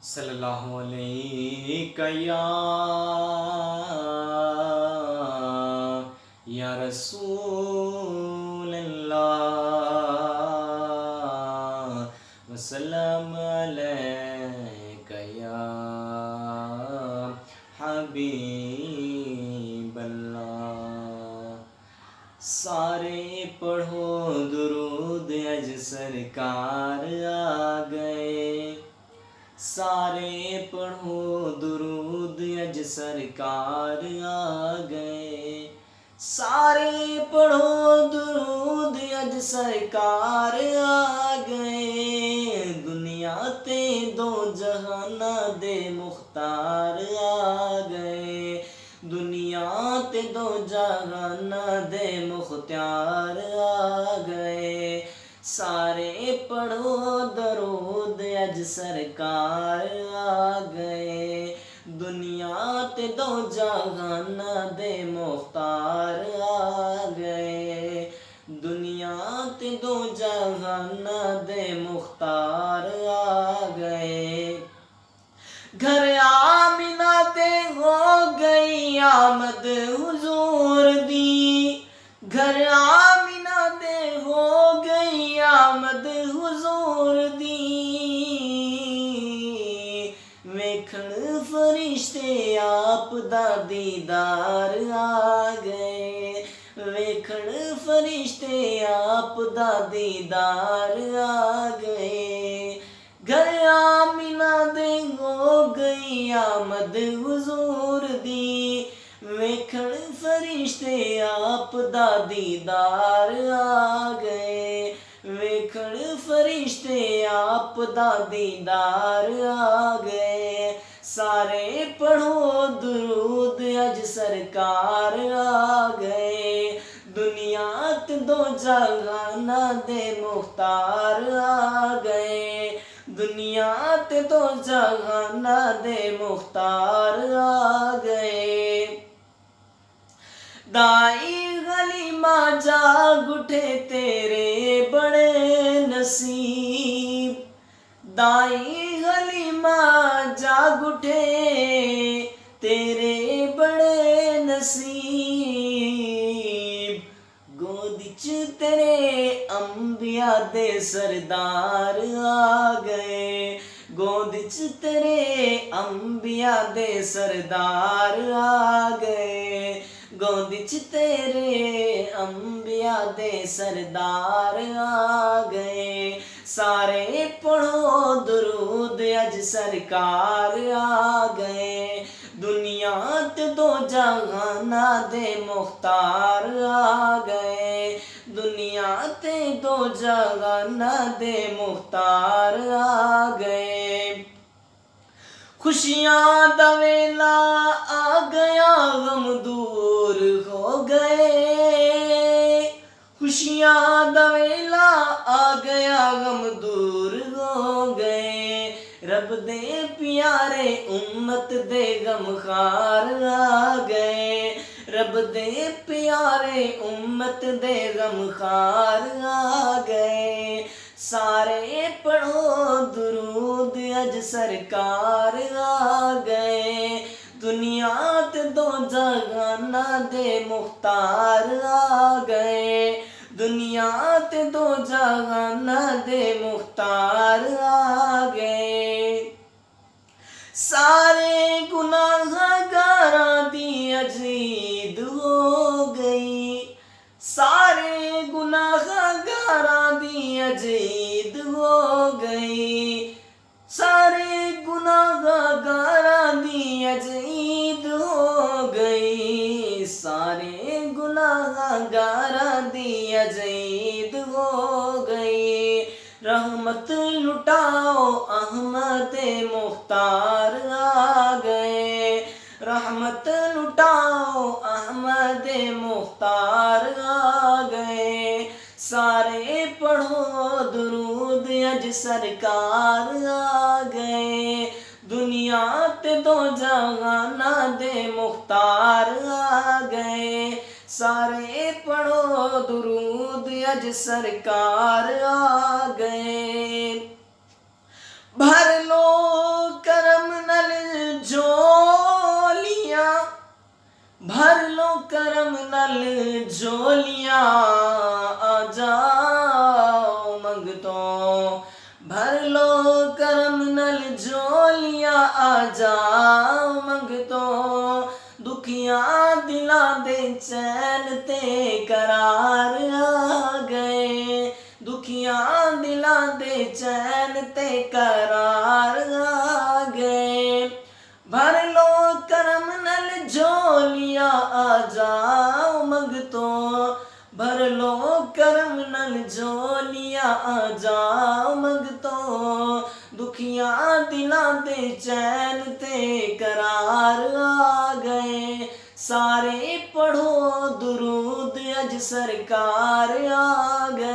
सल्लल्लाहु अलैहि या रसूल अल्लाह वसल्लम अलैका या हबीब अल्लाह। सारे पढ़ो दुरूद अज सरकार आ गए। सारे पढ़ो दुरूद अज सरकार आ गए। सारे पढ़ो दुरूद अज सरकार आ गए। दुनिया ते दो जहाना दे मुख्तार आ गए। दुनिया ते दो जहाना दे मुख्तार आ गए। सारे पढ़ो दरूद अज सरकार आ गए। दुनिया ते दो जहाना दे मुख्तार आ गए। दुनिया ते दो जहाना दे मुख्तार आ गए। घर आमिना ते हो गई आमद हुजूर दी। घर आमिना ते हो गई आमद हुजूर दी। वेखण फरिश्ते आप दा दीदार आ गए। वेखण फरिश्ते आप दा दीदार आ गए। घर आमिना दे हो गई आमद हुजूर दी। वेखण फरिश्ते आप दा दीदार आ गए। वेखण फरिश्ते आप दा दीदार आ गए। सारे पढ़ो दुरूद अज सरकार आ गए। दुनिया ते दो जहाना दे मुख्तार आ गए। दुनिया ते दो जहाना दे मुख्तार आ गए। दाई गलीमा जाग उठे तेरे बड़े नसीब। दाई गलीमा जाग उठे तेरे बड़े नसीब। गोद च तेरे अंबिया दे सरदार आ गए। गोद च तेरे अंबिया दे सरदार आ गए। गोद च तेरे अंबिया दे सरदार आ गए। सारे पढ़ो दुरूद अज सरकार आ गए। दुनिया ते दो जहाना दे मुख्तार आ गए। दुनिया ते दो जहाना दे मुख्तार आ गए। खुशियां दा वेला आ गया गम दूर हो गए। खुशियां दा वेला आ गया गम दूर हो गए। रब दे प्यारे उम्मत दे गमखार आ गए। रब दे प्यारे उम्मत दे गमखार आ गए। सारे पढ़ो दुरूद अज सरकार आ गए। दुनिया ते दो जहाना दे मुख्तार आ गए। दुनिया ते दो जहाना दे मुख्तार आ गए। सारे गुनाहगारां दी अज ईद हो गई। सारे गुनाहगारां दी अज ईद हो गई। सारे गुनाहगारां दी अज ईद हो गई। सारे गुनाहगारां दी अज ईद हो गई। रहमत लुटाओ अहमद मुख्तार आ गए। रहमत लुटाओ अहमद मुख्तार आ गए। सारे पढ़ो दुरूद अज सरकार आ गए। दुनिया ते दो जहाना दे मुख्तार आ गए। सारे पढ़ो दुरूद अज सरकार आ गए। भर लो कर करम नल झोलियां आ जाओ मंगतों, भर लो करम नल झोलियां आ जाओ मंगतों, दुखियां दिलां दे चैन ते करार आ गए, दुखियां दिलां दे चैन ते करार आ गए, भर लो करम नल झोलियां आ जाओ मंगतों, भर लो करम नल झोलियां आ जाओ मंगतों, दुखियां दिलां दे चैन ते करार आ गए, सारे पढ़ो दुरूद अज सरकार आ गए।